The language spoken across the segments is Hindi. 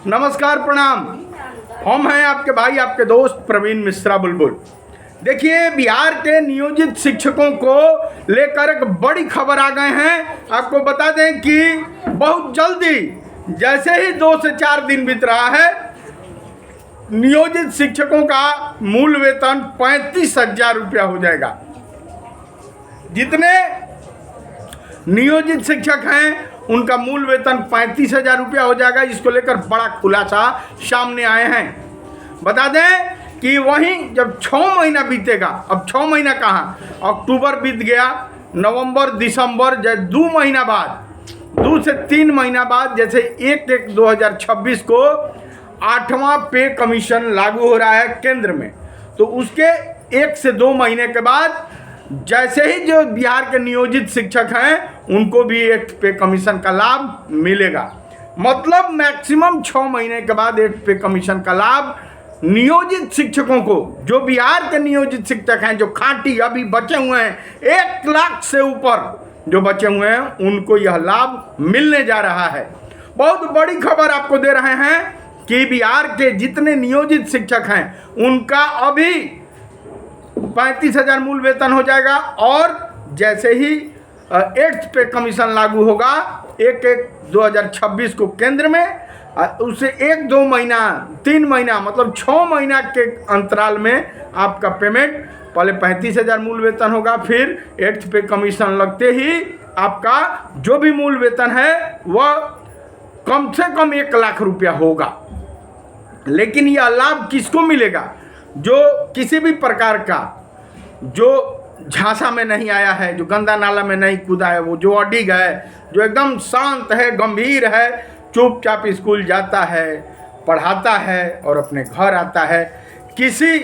नमस्कार, प्रणाम। हम हैं आपके भाई, आपके दोस्त प्रवीण मिश्रा बुलबुल। देखिए, बिहार के नियोजित शिक्षकों को लेकर एक बड़ी खबर आ गए हैं। आपको बता दें कि बहुत जल्दी, जैसे ही 2 से 4 दिन बीत रहा है, नियोजित शिक्षकों का मूल वेतन 35,000 रुपया हो जाएगा। जितने नियोजित शिक्षक हैं उनका मूल वेतन 35,000 रुपया हो जाएगा। इसको लेकर बड़ा खुलासा सामने आए हैं। बता दें कि वहीं जब 6 महीना बीतेगा, अब 6 महीना कहाँ, अक्टूबर बीत गया, नवंबर, दिसंबर, 2 महीना बाद, 2 से 3 महीना बाद, जैसे 1/1/2026 को 8वां पे कमीशन लागू हो रहा है केंद्र में, तो उसके 1 से 2 महीने के बाद जैसे ही जो बिहार के नियोजित शिक्षक हैं उनको भी एक पे कमीशन का लाभ मिलेगा। मतलब मैक्सिमम 6 महीने के बाद एक पे कमीशन का लाभ नियोजित शिक्षकों को, जो बिहार के नियोजित शिक्षक हैं, जो खांटी अभी बचे हुए हैं, 1 लाख से ऊपर जो बचे हुए हैं, उनको यह लाभ मिलने जा रहा है। बहुत बड़ी खबर आपको दे रहे हैं कि बिहार के जितने नियोजित शिक्षक हैं उनका अभी 35,000 मूल वेतन हो जाएगा, और जैसे ही 8th पे कमीशन लागू होगा 1/1/2026 को केंद्र में, उससे 1-2 महीना, 3 महीना, मतलब 6 महीना के अंतराल में आपका पेमेंट, पहले 35,000 मूल वेतन होगा, फिर 8th पे कमीशन लगते ही आपका जो भी मूल वेतन है वह कम से कम 1 लाख रुपया होगा। लेकिन यह लाभ किसको मिलेगा? जो किसी भी प्रकार का, जो झांसा में नहीं आया है, जो गंदा नाला में नहीं कूदा है, वो जो अडिग है, जो एकदम शांत है, गंभीर है, चुपचाप स्कूल जाता है, पढ़ाता है और अपने घर आता है, किसी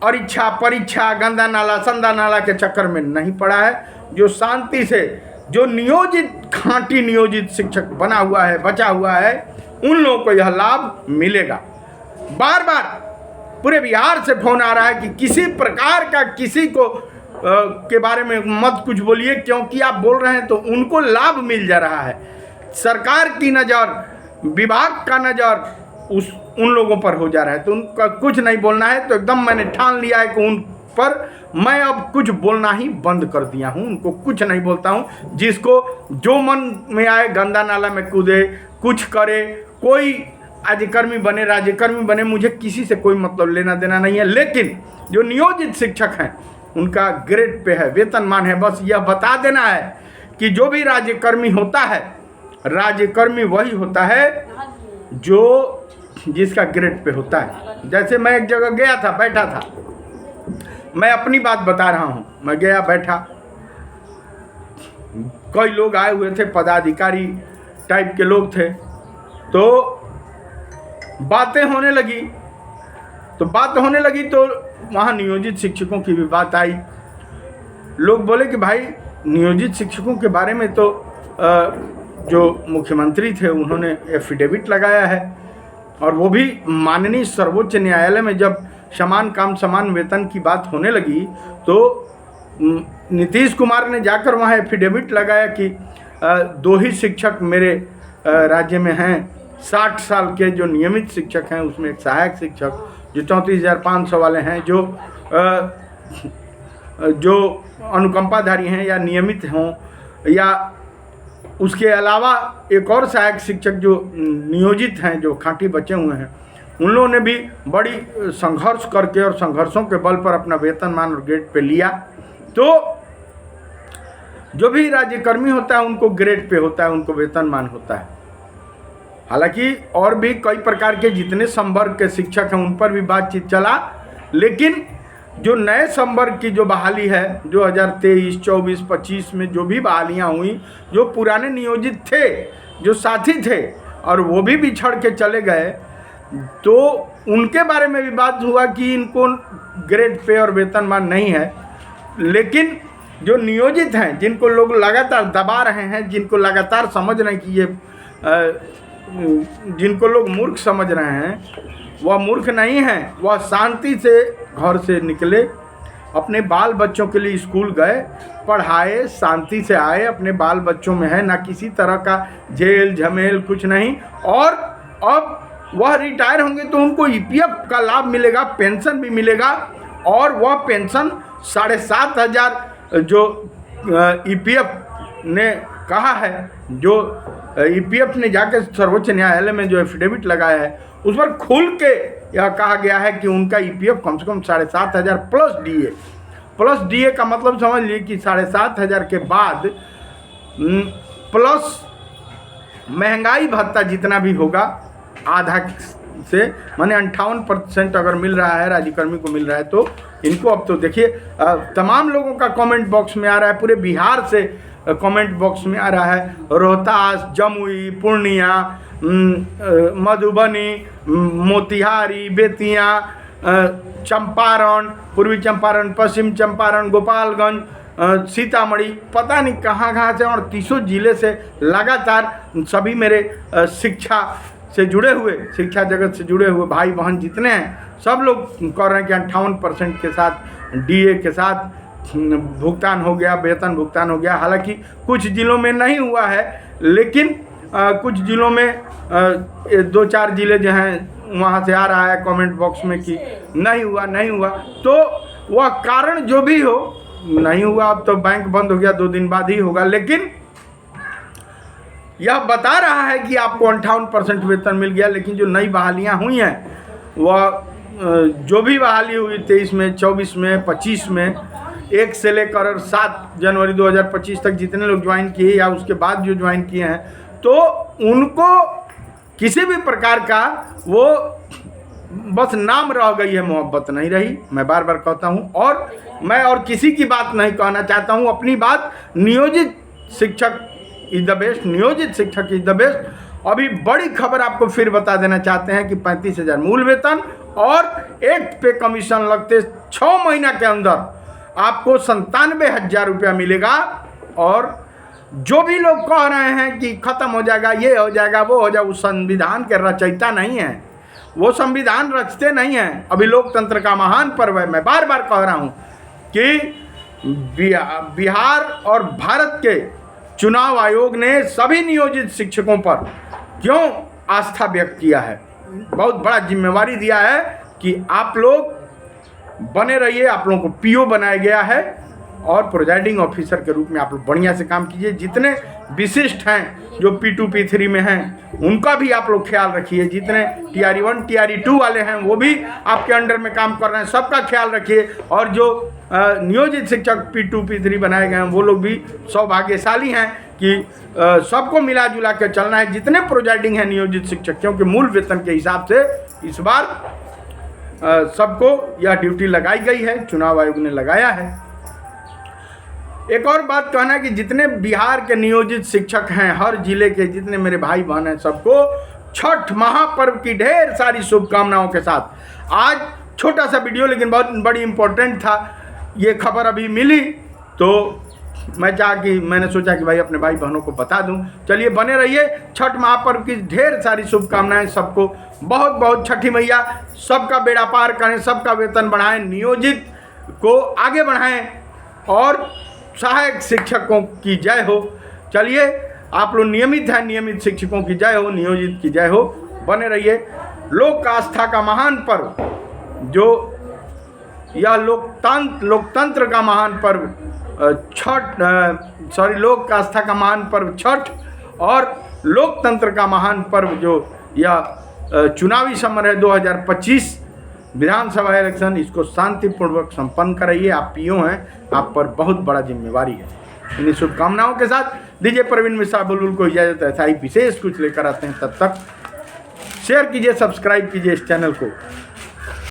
अरिच्छा परीक्षा, गंदा नाला, संदा नाला के चक्कर में नहीं पड़ा है, जो शांति से, जो नियोजित, खांटी नियोजित शिक्षक बना हुआ है, बचा हुआ है, उन लोगों को यह लाभ मिलेगा। बार बार पूरे बिहार से फोन आ रहा है कि किसी प्रकार का किसी को के बारे में मत कुछ बोलिए, क्योंकि आप बोल रहे हैं तो उनको लाभ मिल जा रहा है। सरकार की नज़र, विभाग का नज़र उन लोगों पर हो जा रहा है, तो उनका कुछ नहीं बोलना है। तो एकदम मैंने ठान लिया है कि उन पर मैं अब कुछ बोलना ही बंद कर दिया हूँ। उनको कुछ नहीं बोलता हूँ। जिसको जो मन में आए गंदा नाला में कूदे, कुछ करे, कोई राज्यकर्मी बने, राज्यकर्मी बने, मुझे किसी से कोई मतलब लेना देना नहीं है। लेकिन जो नियोजित शिक्षक हैं उनका ग्रेड पे है, वेतनमान है। बस यह बता देना है कि जो भी राज्यकर्मी होता है, राज्यकर्मी वही होता है जो जिसका ग्रेड पे होता है। जैसे मैं एक जगह गया था, बैठा था, मैं अपनी बात बता रहा हूँ। मैं गया, बैठा, कई लोग आए हुए थे, पदाधिकारी टाइप के लोग थे, तो बातें होने लगी। तो वहाँ नियोजित शिक्षकों की भी बात आई। लोग बोले कि भाई, नियोजित शिक्षकों के बारे में तो जो मुख्यमंत्री थे उन्होंने एफिडेविट लगाया है, और वो भी माननीय सर्वोच्च न्यायालय में जब समान काम समान वेतन की बात होने लगी तो नीतीश कुमार ने जाकर वहाँ एफिडेविट लगाया कि 2 ही शिक्षक मेरे राज्य में हैं। 60 साल के जो नियमित शिक्षक हैं, उसमें एक सहायक शिक्षक जो 34,500 वाले हैं, जो अनुकंपाधारी हैं या नियमित हों, या उसके अलावा एक और सहायक शिक्षक जो नियोजित हैं, जो खांटी बचे हुए हैं, उन लोगों ने भी बड़ी संघर्ष करके और संघर्षों के बल पर अपना वेतनमान और ग्रेड पे लिया। तो जो भी राज्यकर्मी होता है उनको ग्रेड पे होता है, उनको वेतनमान होता है। हालांकि और भी कई प्रकार के जितने संवर्ग के शिक्षक हैं उन पर भी बातचीत चला, लेकिन जो नए संवर्ग की जो बहाली है 2023, 24, 25 में जो भी बहालियां हुई, जो पुराने नियोजित थे, जो साथी थे और वो भी बिछड़ के चले गए, तो उनके बारे में भी बात हुआ कि इनको ग्रेड पे और वेतनमान नहीं है। लेकिन जो नियोजित हैं, जिनको लोग लगातार दबा रहे हैं, जिनको लगातार समझ रहे हैं कि ये जिनको लोग मूर्ख समझ रहे हैं, वह मूर्ख नहीं हैं। वह शांति से घर से निकले, अपने बाल बच्चों के लिए स्कूल गए, पढ़ाए, शांति से आए, अपने बाल बच्चों में है ना किसी तरह का जेल झमेल कुछ नहीं, और अब वह रिटायर होंगे तो उनको ईपीएफ का लाभ मिलेगा, पेंशन भी मिलेगा, और वह पेंशन 7,500 जो ईपीएफ ने कहा है, जो ईपीएफ ने जाकर सर्वोच्च न्यायालय में जो एफिडेविट लगाया है उस पर खुल के यह कहा गया है कि उनका ईपीएफ कम से कम 7,500 प्लस डीए का मतलब समझ लीजिए कि 7,500 के बाद प्लस महंगाई भत्ता जितना भी होगा आधा से, माने 58% अगर मिल रहा है राज्यकर्मी को मिल रहा है तो इनको अब तो देखिए तमाम लोगों का कमेंट बॉक्स में आ रहा है, पूरे बिहार से कमेंट बॉक्स में आ रहा है, रोहतास, जमुई, पूर्णिया, मधुबनी, मोतिहारी, बेतिया, चंपारण, पूर्वी चंपारण, पश्चिम चंपारण, गोपालगंज, सीतामढ़ी, पता नहीं कहाँ से, और 30 जिले से लगातार सभी मेरे शिक्षा से जुड़े हुए, शिक्षा जगत से जुड़े हुए भाई बहन जितने हैं सब लोग कह रहे हैं कि 58% के साथ डीए के साथ भुगतान हो गया, वेतन भुगतान हो गया। हालांकि कुछ जिलों में नहीं हुआ है, लेकिन कुछ जिलों में 2-4 जिले जो हैं वहाँ से आ रहा है कमेंट बॉक्स में कि नहीं हुआ। तो वह कारण जो भी हो, नहीं हुआ, अब तो बैंक बंद हो गया, 2 दिन बाद ही होगा, लेकिन यह बता रहा है कि आपको 58% वेतन मिल गया। लेकिन जो नई बहालियाँ हुई हैं वह जो भी बहाली हुई 23 में, 24 में, 25 में, 1 से लेकर 7 जनवरी 2025 तक जितने लोग ज्वाइन किए या उसके बाद जो ज्वाइन किए हैं, तो उनको किसी भी प्रकार का वो बस नाम रह गई है, मोहब्बत नहीं रही। मैं बार बार कहता हूँ, और मैं और किसी की बात नहीं कहना चाहता हूँ, अपनी बात नियोजित शिक्षक इज द बेस्ट, नियोजित शिक्षक इज द बेस्ट। अभी बड़ी खबर आपको फिर बता देना चाहते हैं कि 35,000 मूल वेतन और एक्ट पे कमीशन लगते 6 महीना के अंदर आपको 97,000 रुपया मिलेगा। और जो भी लोग कह रहे हैं कि खत्म हो जाएगा, ये हो जाएगा, वो हो जाएगा, वो संविधान के रचयिता नहीं है, वो संविधान रचते नहीं हैं। अभी लोकतंत्र का महान पर्व है। मैं बार बार कह रहा हूँ कि बिहार और भारत के चुनाव आयोग ने सभी नियोजित शिक्षकों पर क्यों आस्था व्यक्त किया है, बहुत बड़ा जिम्मेवारी दिया है कि आप लोग बने रहिए। आप लोगों को पीओ बनाया गया है और प्रोजाइडिंग ऑफिसर के रूप में आप लोग बढ़िया से काम कीजिए। जितने विशिष्ट हैं जो P2 P3 में हैं उनका भी आप लोग ख्याल रखिए। जितने TRE1 TRE2 वाले हैं वो भी आपके अंडर में काम कर रहे हैं, सबका ख्याल रखिए। और जो नियोजित शिक्षक P2 P3 बनाए गए हैं वो लोग भी सौभाग्यशाली हैं कि सबको मिला जुला के चलना है। जितने प्रोजाइडिंग हैं नियोजित शिक्षक, क्योंकि मूल वेतन के हिसाब से इस बार सबको यह ड्यूटी लगाई गई है, चुनाव आयोग ने लगाया है। एक और बात कहना है कि जितने बिहार के नियोजित शिक्षक हैं, हर जिले के जितने मेरे भाई बहन हैं, सबको छठ महापर्व की ढेर सारी शुभकामनाओं के साथ। आज छोटा सा वीडियो लेकिन बहुत बड़ी इम्पोर्टेंट था, ये खबर अभी मिली तो मैंने सोचा कि भाई अपने भाई बहनों को बता दूं। चलिए बने रहिए। छठ महापर्व की ढेर सारी शुभकामनाएं सबको। बहुत बहुत छठी मैया सबका बेड़ा पार करें, सबका वेतन बढ़ाएं, नियोजित को आगे बढ़ाएं और सहायक शिक्षकों की जय हो। चलिए आप लोग नियमित हैं, नियमित शिक्षकों की जय हो, नियोजित की जय हो। बने रहिए। लोक आस्था का महान पर्व जो यह लोकतंत्र का महान पर्व लोक आस्था का महान पर्व छठ और लोकतंत्र का महान पर्व जो यह चुनावी समर है 2025 विधानसभा इलेक्शन, इसको शांतिपूर्वक संपन्न कराइए। आप पीओ हैं, आप पर बहुत बड़ा जिम्मेवारी है। इन्हीं शुभकामनाओं के साथ दीजिए प्रवीण मिश्रा बुलबुल को इजाज़त। ऐसा ही विशेष कुछ लेकर आते हैं, तब तक शेयर कीजिए, सब्सक्राइब कीजिए इस चैनल को।